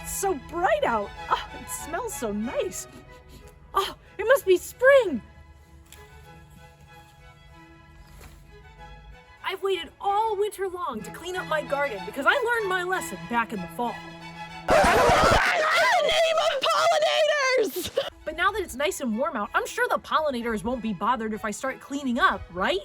It's so bright out. Oh, it smells so nice. Oh, it must be spring. I've waited all winter long to clean up my garden because I learned my lesson back in the fall. Name of pollinators! But now that it's nice and warm out, I'm sure the pollinators won't be bothered if I start cleaning up, right?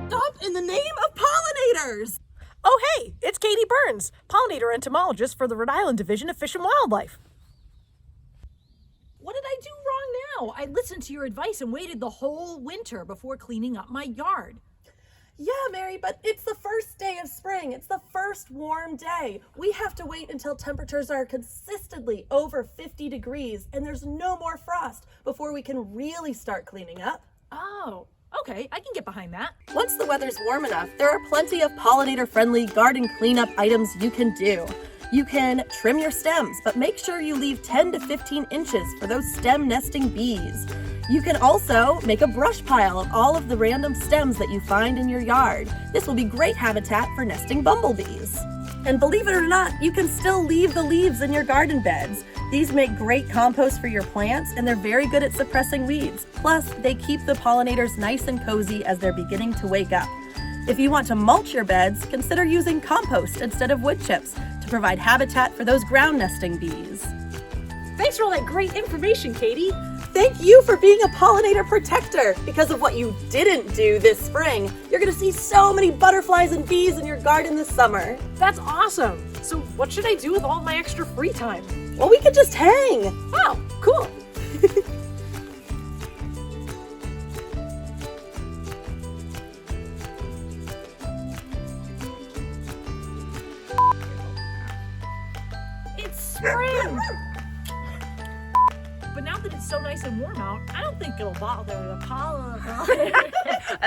Stop in the name of pollinators! Oh hey, it's Katie Burns, Pollinator Entomologist for the Rhode Island Division of Fish and Wildlife. What did I do wrong now? I listened to your advice and waited the whole winter before cleaning up my yard. Yeah, Mary, but it's the first day of spring. It's the first warm day. We have to wait until temperatures are consistently over 50 degrees and there's no more frost before we can really start cleaning up. Oh, okay, I can get behind that. Once the weather's warm enough, there are plenty of pollinator-friendly garden cleanup items you can do. You can trim your stems, but make sure you leave 10 to 15 inches for those stem nesting bees. You can also make a brush pile of all of the random stems that you find in your yard. This will be great habitat for nesting bumblebees. And believe it or not, you can still leave the leaves in your garden beds. These make great compost for your plants, and they're very good at suppressing weeds. Plus, they keep the pollinators nice and cozy as they're beginning to wake up. If you want to mulch your beds, consider using compost instead of wood chips to provide habitat for those ground nesting bees. Thanks for all that great information, Katie. Thank you for being a pollinator protector. Because of what you didn't do this spring, you're gonna see so many butterflies and bees in your garden this summer. That's awesome. So what should I do with all my extra free time? Well, we could just hang. Oh, cool. It's spring. But now that it's so nice and warm out, I don't think it'll bother the pollen.